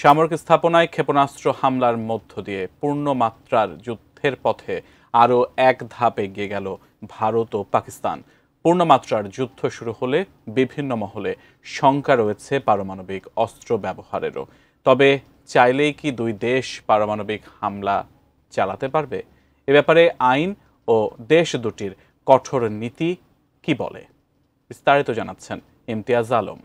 সামরিক স্থাপনায় ক্ষেপণাস্ত্র হামলার মধ্য দিয়ে পূর্ণমাত্রার যুদ্ধের পথে আরও এক ধাপ এগিয়ে গেল ভারত ও পাকিস্তান। পূর্ণমাত্রার যুদ্ধ শুরু হলে বিভিন্ন মহলে শঙ্কা রয়েছে পারমাণবিক অস্ত্র ব্যবহারেরও। তবে চাইলেই কি দুই দেশ পারমাণবিক হামলা চালাতে পারবে? এ ব্যাপারে আইন ও দেশ দুটির কঠোর নীতি কি বলে, বিস্তারিত জানাচ্ছেন ইমতিয়াজ আলম।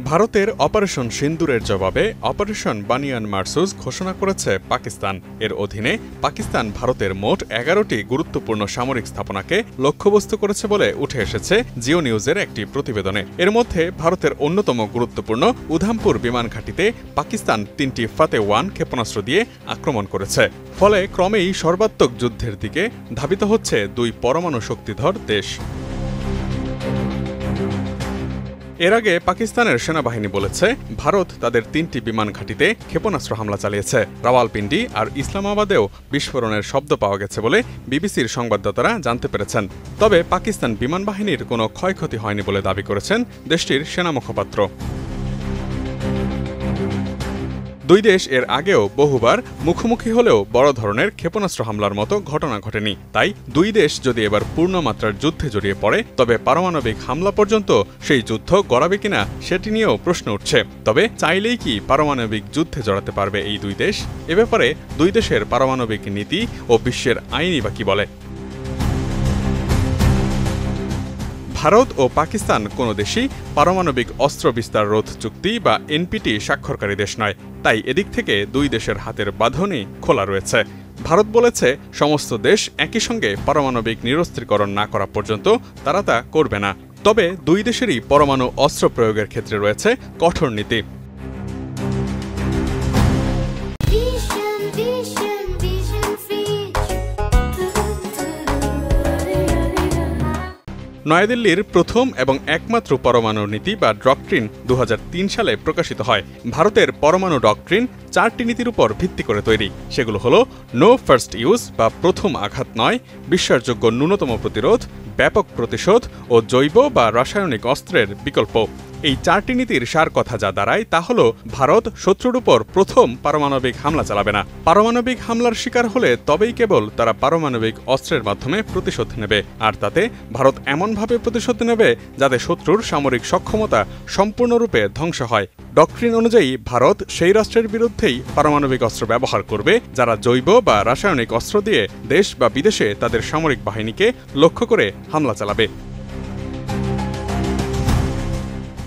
ভারতের অপারেশন সিন্দুরের জবাবে অপারেশন বানিয়ান মার্সুজ ঘোষণা করেছে পাকিস্তান। এর অধীনে পাকিস্তান ভারতের মোট ১১টি গুরুত্বপূর্ণ সামরিক স্থাপনাকে লক্ষ্যবস্তু করেছে বলে উঠে এসেছে জিও নিউজের একটি প্রতিবেদনে। এর মধ্যে ভারতের অন্যতম গুরুত্বপূর্ণ উধামপুর বিমান ঘাঁটিতে পাকিস্তান ৩টি ফাতে-1 ক্ষেপণাস্ত্র দিয়ে আক্রমণ করেছে। ফলে ক্রমেই সর্বাত্মক যুদ্ধের দিকে ধাবিত হচ্ছে দুই পরমাণু শক্তিধর দেশ। এর আগে পাকিস্তানের সেনাবাহিনী বলেছে ভারত তাদের ৩টি বিমান ঘাঁটিতে ক্ষেপণাস্ত্র হামলা চালিয়েছে। রাওয়ালপিন্ডি আর ইসলামাবাদেও বিস্ফোরণের শব্দ পাওয়া গেছে বলে বিবিসির সংবাদদাতারা জানতে পেরেছেন। তবে পাকিস্তান বিমান বাহিনীর কোনো ক্ষয়ক্ষতি হয়নি বলে দাবি করেছেন দেশটির সেনা মুখপাত্র। দুই দেশ এর আগেও বহুবার মুখোমুখি হলেও বড় ধরনের ক্ষেপণাস্ত্র হামলার মতো ঘটনা ঘটেনি। তাই দুই দেশ যদি এবার পূর্ণমাত্রার যুদ্ধে জড়িয়ে পড়ে তবে পারমাণবিক হামলা পর্যন্ত সেই যুদ্ধ গড়াবে কিনা সেটি নিয়েও প্রশ্ন উঠছে। তবে চাইলেই কি পারমাণবিক যুদ্ধে জড়াতে পারবে এই দুই দেশ? এ ব্যাপারে দুই দেশের পারমাণবিক নীতি ও বিশ্বের আইনই বা কি বলে? ভারত ও পাকিস্তান কোনো দেশই পারমাণবিক অস্ত্র বিস্তার রোধ চুক্তি বা এনপিটি স্বাক্ষরকারী দেশ নয়। তাই এদিক থেকে দুই দেশের হাতের বাঁধনই খোলা রয়েছে। ভারত বলেছে সমস্ত দেশ একই সঙ্গে পারমাণবিক নিরস্ত্রীকরণ না করা পর্যন্ত তারা তা করবে না। তবে দুই দেশেরই পরমাণু অস্ত্র প্রয়োগের ক্ষেত্রে রয়েছে কঠোর নীতি। নয়াদিল্লির প্রথম এবং একমাত্র পরমাণু নীতি বা ডক্ট্রিন ২০০৩ সালে প্রকাশিত হয়। ভারতের পরমাণু ডক্ট্রিন ৪টি নীতির উপর ভিত্তি করে তৈরি। সেগুলো হলো নো ফার্স্ট ইউজ বা প্রথম আঘাত নয়, বিশ্বাসযোগ্য ন্যূনতম প্রতিরোধ, ব্যাপক প্রতিশোধ ও জৈব বা রাসায়নিক অস্ত্রের বিকল্প। এই ৪টি নীতির সার কথা যা দাঁড়ায় তা হল ভারত শত্রুর উপর প্রথম পারমাণবিক হামলা চালাবে না। পারমাণবিক হামলার শিকার হলে তবেই কেবল তারা পারমাণবিক অস্ত্রের মাধ্যমে প্রতিশোধ নেবে। আর তাতে ভারত এমনভাবে প্রতিশোধ নেবে যাতে শত্রুর সামরিক সক্ষমতা সম্পূর্ণরূপে ধ্বংস হয়। ডক্ট্রিন অনুযায়ী ভারত সেই রাষ্ট্রের বিরুদ্ধেই পারমাণবিক অস্ত্র ব্যবহার করবে যারা জৈব বা রাসায়নিক অস্ত্র দিয়ে দেশ বা বিদেশে তাদের সামরিক বাহিনীকে লক্ষ্য করে হামলা চালাবে।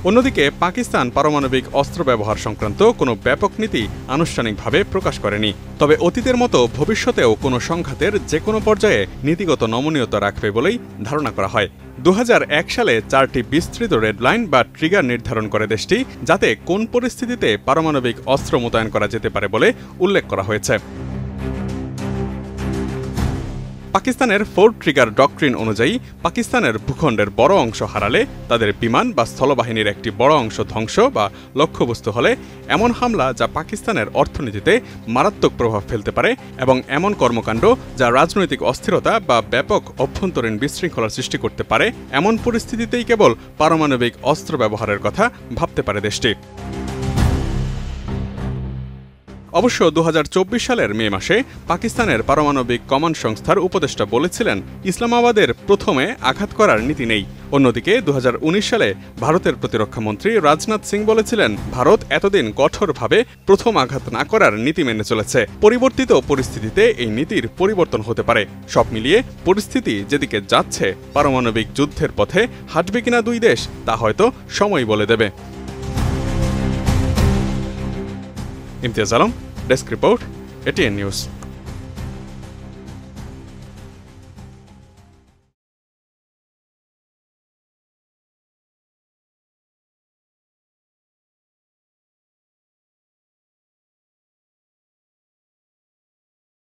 অন্যদিকে পাকিস্তান পারমাণবিক অস্ত্র ব্যবহার সংক্রান্ত কোনো ব্যাপক নীতি আনুষ্ঠানিকভাবে প্রকাশ করেনি। তবে অতীতের মতো ভবিষ্যতেও কোনো সংঘাতের যে কোনো পর্যায়ে নীতিগত নমনীয়তা রাখবে বলেই ধারণা করা হয়। ২০০১ সালে ৪টি বিস্তৃত রেডলাইন বা ট্রিগার নির্ধারণ করে দেশটি, যাতে কোন পরিস্থিতিতে পারমাণবিক অস্ত্র মোতায়েন করা যেতে পারে বলে উল্লেখ করা হয়েছে। পাকিস্তানের 4 ট্রিগার ডক্ট্রিন অনুযায়ী পাকিস্তানের ভূখণ্ডের বড় অংশ হারালে, তাদের বিমান বা স্থলবাহিনীর একটি বড় অংশ ধ্বংস বা লক্ষ্যবস্তু হলে, এমন হামলা যা পাকিস্তানের অর্থনীতিতে মারাত্মক প্রভাব ফেলতে পারে এবং এমন কর্মকাণ্ড যা রাজনৈতিক অস্থিরতা বা ব্যাপক অভ্যন্তরীণ বিশৃঙ্খলার সৃষ্টি করতে পারে, এমন পরিস্থিতিতেই কেবল পারমাণবিক অস্ত্র ব্যবহারের কথা ভাবতে পারে দেশটি। অবশ্য ২০২৪ সালের মে মাসে পাকিস্তানের পারমাণবিক কমান্ড সংস্থার উপদেষ্টা বলেছিলেন ইসলামাবাদের প্রথমে আঘাত করার নীতি নেই। অন্যদিকে ২০১৯ সালে ভারতের প্রতিরক্ষামন্ত্রী রাজনাথ সিং বলেছিলেন ভারত এতদিন কঠোরভাবে প্রথম আঘাত না করার নীতি মেনে চলেছে। পরিবর্তিত পরিস্থিতিতে এই নীতির পরিবর্তন হতে পারে। সব মিলিয়ে পরিস্থিতি যেদিকে যাচ্ছে, পারমাণবিক যুদ্ধের পথে হাঁটবে কিনা দুই দেশ তা হয়তো সময় বলে দেবে। Imtiaz Alam, desk report, ATN news.